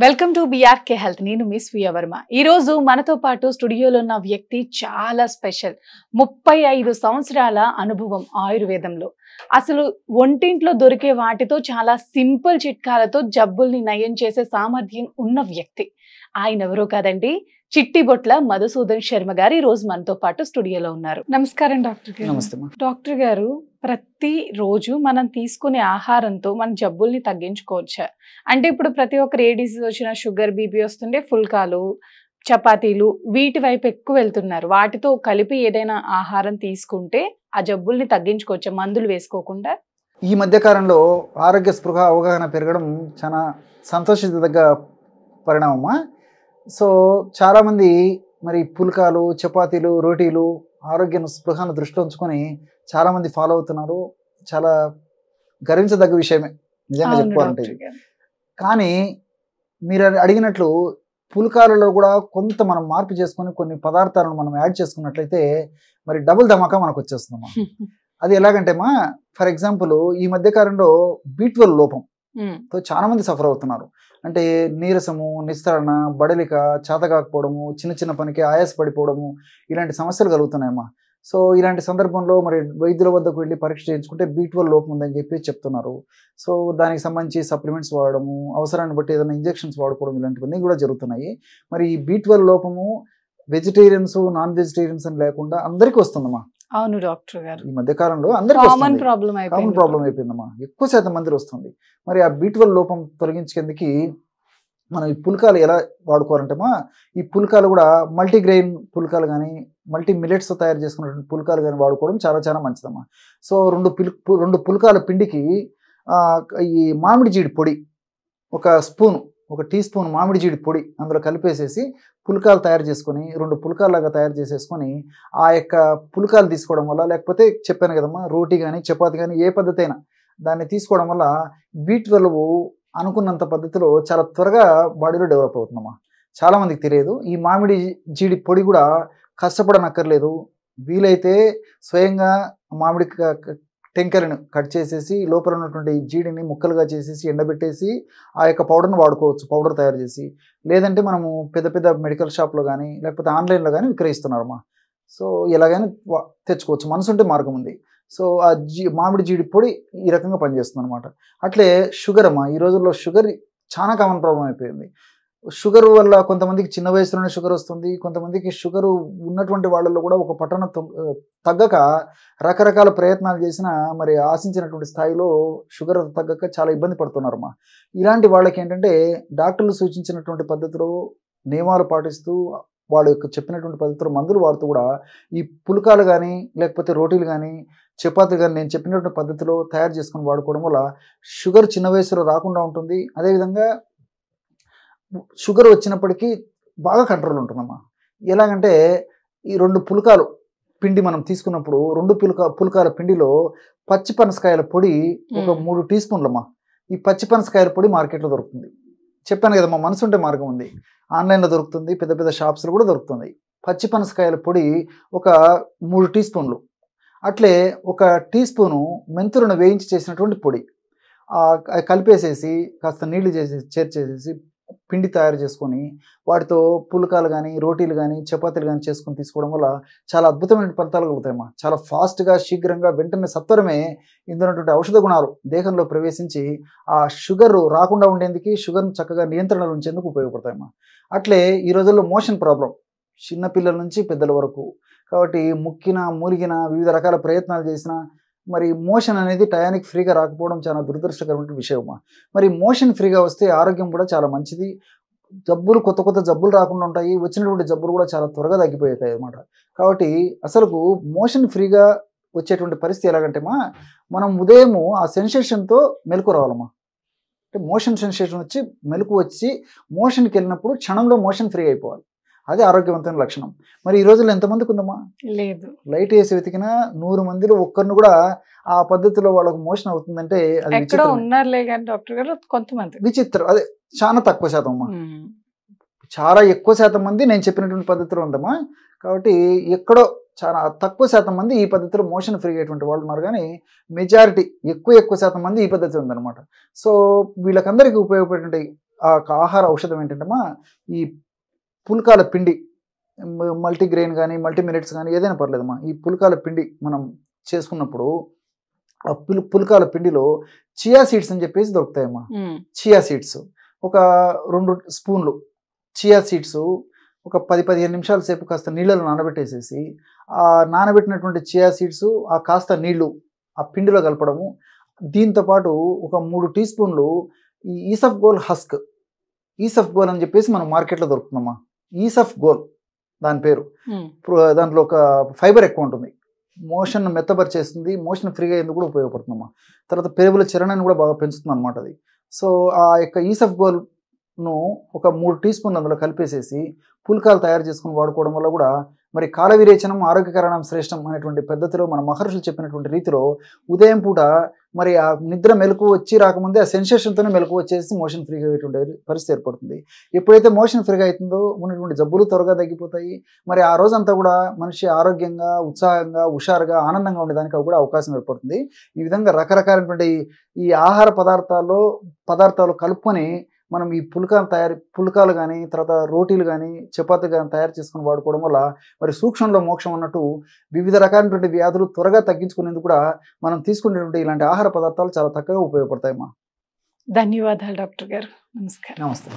Welcome to BRK health. నేను మీ స్వీయ వర్మ. ఈ రోజు మనతో పాటు స్టూడియోలో ఉన్న వ్యక్తి చాలా స్పెషల్. 35 సంవత్సరాల అనుభవం ఆయుర్వేదంలో. అసలు ఒంటింట్లో దొరికే వాటితో చాలా సింపుల్ చిట్కాలతో జబ్బుల్ని నయం చేసే సామర్థ్యం ఉన్న వ్యక్తి. ఆయన ఎవరో కాదండి, చిట్టిబొట్ల మధుసూదన్ శర్మ గారు ఈ రోజు మనతో పాటు స్టూడియోలో ఉన్నారు. నమస్కారం డాక్టర్ గారు. నమస్తే. డాక్టర్ గారు, ప్రతి రోజు మనం తీసుకునే ఆహారంతో మన జబ్బుల్ని తగ్గించుకోవచ్చా? అంటే ఇప్పుడు ప్రతి ఒక్కరు ఏ డిసీజ్ వచ్చినా షుగర్, బీపీ వస్తుంటే ఫుల్కాలు, చపాతీలు వీటి వైపు ఎక్కువ వెళ్తున్నారు. వాటితో కలిపి ఏదైనా ఆహారం తీసుకుంటే ఆ జబ్బుల్ని తగ్గించుకోవచ్చా మందులు వేసుకోకుండా? ఈ మధ్య కాలంలో ఆరోగ్య స్పృహ అవగాహన పెరగడం చాలా సంతోషించదగ్గ పరిణామమా. సో చాలామంది మరి పుల్కాలు, చపాతీలు, రోటీలు ఆరోగ్య స్పృహను దృష్టిలో ఉంచుకొని చాలామంది ఫాలో అవుతున్నారు. చాలా గర్వించదగ్గ విషయమే నిజంగా అవును చెప్పుకోవాలంటే. డాక్టర్ గారు. కానీ మీరు అడిగినట్లు పుల్కాలలో కూడా కొంత మనం మార్పు చేసుకొని కొన్ని పదార్థాలను మనం యాడ్ చేసుకున్నట్లయితే మరి డబుల్ ధమాకా మనకు వచ్చేస్తుందమ్మా. అది ఎలాగంటేమా, ఫర్ ఎగ్జాంపుల్ ఈ మధ్య కాలంలో B12 లోపంతో చాలా మంది సఫర్ అవుతున్నారు. అంటే నీరసము, నిస్తరణ, బడలిక, చేతకాకపోవడము, చిన్న చిన్న పనికి ఆయాస పడిపోవడము, ఇలాంటి సమస్యలు కలుగుతున్నాయమ్మా. సో ఇలాంటి సందర్భంలో మరి వైద్యుల వద్దకు వెళ్ళి పరీక్ష చేయించుకుంటే B12 లోపం ఉందని చెప్పి చెప్తున్నారు. సో దానికి సంబంధించి సప్లిమెంట్స్ వాడడము, అవసరాన్ని బట్టి ఏదైనా ఇంజెక్షన్స్ వాడుకోవడం, ఇలాంటివన్నీ కూడా జరుగుతున్నాయి. మరి ఈ B12 లోపము వెజిటేరియన్స్, నాన్ వెజిటేరియన్స్ అని లేకుండా అందరికీ వస్తుందమ్మా. అవును డాక్టర్ గారు. ఈ మధ్య కాలంలో అందరికీ కామన్ వస్తుంది. ప్రాబ్లం కామన్ అయిపోయింది. ప్రాబ్లం అయిపోయిందమ్మా. ఎక్కువ శాతం మంది వస్తుంది. మరి ఆ B12 లోపం తొలగించేందుకు మనం ఈ పుల్కాలు ఎలా వాడుకోవాలంటేమా, ఈ పుల్కాలు కూడా మల్టీగ్రెయిన్ పుల్కాలు కానీ, మల్టీ మిల్లెట్స్తో తయారు చేసుకున్నటువంటి పుల్కాలు కానీ వాడుకోవడం చాలా చాలా మంచిదమ్మా. సో రెండు పుల్కాల పిండికి ఈ మామిడి జీడి పొడి ఒక టీ స్పూన్ మామిడి జీడి పొడి అందులో కలిపేసేసి పుల్కాలు తయారు చేసుకొని 2 పుల్కాల్లాగా తయారు చేసేసుకొని ఆ యొక్క పుల్కాలు తీసుకోవడం వల్ల, లేకపోతే చెప్పాను కదమ్మా, రోటీ కానీ చపాతి కానీ ఏ పద్ధతి అయినా దాన్ని తీసుకోవడం వల్ల B12 అనుకున్నంత పద్ధతిలో చాలా త్వరగా బాడీలో డెవలప్ అవుతుందమ్మా. చాలామందికి తెలియదు. ఈ మామిడి జీడి పొడి కూడా కష్టపడనక్కర్లేదు. వీలైతే స్వయంగా మామిడి టెంకర్ని కట్ చేసేసి లోపల ఉన్నటువంటి జీడిని ముక్కలుగా చేసేసి ఎండబెట్టేసి ఆ యొక్క పౌడర్ని వాడుకోవచ్చు, పౌడర్ తయారు చేసి. లేదంటే మనము పెద్ద పెద్ద మెడికల్ షాప్లో కానీ లేకపోతే ఆన్లైన్లో కానీ విక్రయిస్తున్నారమ్మా. సో ఎలాగైనా తెచ్చుకోవచ్చు, మనసుంటే మార్గం ఉంది. సో ఆ మామిడి జీడి పొడి ఈ రకంగా పనిచేస్తుంది అనమాట. అట్లే షుగర్ అమ్మా. ఈ రోజుల్లో షుగర్ చాలా కామన్ ప్రాబ్లం అయిపోయింది. షుగర్ వల్ల కొంతమందికి చిన్న వయసులోనే షుగర్ వస్తుంది. కొంతమందికి షుగర్ ఉన్నటువంటి వాళ్ళల్లో కూడా ఒక పట్టణ తగ్గక రకరకాల ప్రయత్నాలు చేసినా మరి ఆశించినటువంటి స్థాయిలో షుగర్ తగ్గక చాలా ఇబ్బంది పడుతున్నారమ్మా. ఇలాంటి వాళ్ళకి ఏంటంటే డాక్టర్లు సూచించినటువంటి పద్ధతిలో నియమాలు పాటిస్తూ వాళ్ళు చెప్పినటువంటి పద్ధతిలో మందులు వాడుతూ కూడా ఈ పుల్కాలు కానీ లేకపోతే రోటీలు కానీ చపాతీలు కానీ నేను చెప్పినటువంటి పద్ధతిలో తయారు చేసుకొని వాడుకోవడం వల్ల షుగర్ చిన్న వయసులో రాకుండా ఉంటుంది. అదేవిధంగా షుగర్ వచ్చినప్పటికీ బాగా కంట్రోల్ ఉంటుందమ్మా. ఎలాగంటే ఈ 2 పుల్కాలు పిండి మనం తీసుకున్నప్పుడు 2 పుల్కాల పిండిలో పచ్చి పనసకాయల పొడి ఒక 3 టీ స్పూన్లమ్మా. ఈ పచ్చి పనసకాయల పొడి మార్కెట్లో దొరుకుతుంది. చెప్పాను కదమ్మా, మనసుంటే మార్గం ఉంది. ఆన్లైన్లో దొరుకుతుంది, పెద్ద పెద్ద షాప్స్లో కూడా దొరుకుతుంది. పచ్చి పనసకాయల పొడి ఒక 3 టీ స్పూన్లు. అట్లే ఒక టీ స్పూను మెంతులను వేయించి చేసినటువంటి పొడి కలిపేసేసి కాస్త నీళ్లు చేర్చేసేసి పిండి తయారు చేసుకొని వాటితో పుల్కాలు కానీ రోటీలు కానీ చపాతీలు కానీ చేసుకొని తీసుకోవడం వల్ల చాలా అద్భుతమైన ఫలితాలు కలుగుతాయమ్మా. చాలా ఫాస్ట్గా, శీఘ్రంగా, వెంటనే సత్వరమే ఇందులో ఉన్నటువంటి ఔషధ గుణాలు దేహంలో ప్రవేశించి ఆ షుగర్ రాకుండా ఉండేందుకు, షుగర్ను చక్కగా నియంత్రణలో ఉంచేందుకు ఉపయోగపడతాయమ్మా. అట్లే ఈ రోజుల్లో మోషన్ ప్రాబ్లం చిన్నపిల్లల నుంచి పెద్దల వరకు. కాబట్టి ముక్కిన, మూలిగిన, వివిధ రకాల ప్రయత్నాలు చేసినా మరి మోషన్ అనేది టయానికి ఫ్రీగా రాకపోవడం చాలా దురదృష్టకరమైన విషయమా. మరి మోషన్ ఫ్రీగా వస్తే ఆరోగ్యం కూడా చాలా మంచిది. కొత్త జబ్బులు రాకుండా ఉంటాయి. వచ్చినటువంటి జబ్బులు కూడా చాలా త్వరగా తగ్గిపోతాయి అన్నమాట. కాబట్టి అసలుకు మోషన్ ఫ్రీగా వచ్చేటువంటి పరిస్థితి ఎలాగంటేమా, మనం ఉదయము ఆ సెన్సేషన్తో మెలకు రావాలమ్మా. అంటే మోషన్ సెన్సేషన్ వచ్చి మెలకు వచ్చి మోషన్కి వెళ్ళినప్పుడు క్షణంలో మోషన్ ఫ్రీ అయిపోవాలి. అది ఆరోగ్యవంతమైన లక్షణం. మరి ఈ రోజుల్లో ఎంతమందికి ఉందమ్మా? లేదు. లైట్ వేసి వెతికినా 100 మందిలో ఒక్కరిని కూడా ఆ పద్ధతిలో వాళ్ళకు మోషన్ అవుతుందంటే అది ఎక్కడో ఉన్నారులే కానీ డాక్టర్ గారు కొంతమంది. విచిత్రం. అదే చాలా తక్కువ శాతం అమ్మా. చాలా ఎక్కువ శాతం మంది నేను చెప్పినటువంటి పద్ధతిలో ఉందమ్మా. కాబట్టి ఎక్కడో చాలా తక్కువ శాతం మంది ఈ పద్ధతిలో మోషన్ ఫ్రీ అయ్యేటువంటి వాళ్ళు ఉన్నారు. కానీ మెజారిటీ ఎక్కువ శాతం మంది ఈ పద్ధతి ఉందన్నమాట. సో వీళ్ళకందరికీ ఉపయోగపడే ఆ ఆహార ఔషధం ఏంటంటే ఈ పుల్కాల పిండి, మల్టీగ్రెయిన్ కానీ మల్టీమిలెట్స్ కానీ ఏదైనా పర్లేదమ్మా. ఈ పుల్కాల పిండి మనం చేసుకున్నప్పుడు ఆ పుల్కాల పిండిలో చియా సీడ్స్ అని చెప్పేసి దొరుకుతాయమ్మా. చియా సీడ్స్ ఒక 2 స్పూన్లు చియా సీడ్స్ ఒక 10-15 నిమిషాల సేపు కాస్త నీళ్ళలో నానబెట్టేసేసి, ఆ నానబెట్టినటువంటి చియా సీడ్స్ ఆ కాస్త నీళ్లు ఆ పిండిలో కలపడము. దీంతో పాటు ఒక 3 టీ స్పూన్లు ఈ ఈసఫ్ గోల్ హస్క్, ఈసఫ్ గోల్ అని చెప్పేసి మనం మార్కెట్లో దొరుకుతుందమ్మా. ఈసఫ్ గోల్ దాని పేరు. దాంట్లో ఒక ఫైబర్ ఎక్కువ ఉంటుంది, మోషన్ మెత్తపరిచేస్తుంది, మోషన్ ఫ్రీగా ఎందుకు కూడా ఉపయోగపడుతుందమ్మా. తర్వాత పెరుగుల చరణాన్ని కూడా బాగా పెంచుతుంది అనమాట అది. సో ఆ యొక్క ఈసఫ్ గోల్ను ఒక 3 టీ స్పూన్లు అందులో కలిపేసేసి పుల్కాలు తయారు చేసుకుని వాడుకోవడం వల్ల కూడా మరి కాల విరేచనం ఆరోగ్యకరణం శ్రేష్టం అనేటువంటి పద్ధతిలో మన మహర్షులు చెప్పినటువంటి రీతిలో ఉదయం పూట మరి ఆ నిద్ర మెలకు వచ్చి రాకముందే ఆ సెన్సేషన్తోనే మెలకు వచ్చేసి మోషన్ ఫ్రీగా అయ్యేటువంటి పరిస్థితి ఏర్పడుతుంది. ఎప్పుడైతే మోషన్ ఫ్రీగా అవుతుందో ఉన్నటువంటి జబ్బులు త్వరగా తగ్గిపోతాయి. మరి ఆ రోజంతా కూడా మనిషి ఆరోగ్యంగా, ఉత్సాహంగా, హుషారుగా, ఆనందంగా ఉండడానికి కూడా అవకాశం ఏర్పడుతుంది. ఈ విధంగా రకరకాలైనటువంటి ఈ ఆహార పదార్థాలు కలుపుకొని మనం ఈ పుల్కాలు కానీ, తర్వాత రోటీలు కానీ, చపాతీ కానీ తయారు చేసుకుని వాడుకోవడం వల్ల మరి సూక్ష్మంలో మోక్షం అన్నట్టు వివిధ రకాలైనటువంటి వ్యాధులు త్వరగా తగ్గించుకునేందుకు కూడా మనం తీసుకునేటువంటి ఇలాంటి ఆహార పదార్థాలు చాలా చక్కగా ఉపయోగపడతాయమ్మా. ధన్యవాదాలు డాక్టర్ గారు. నమస్కారం. నమస్తే.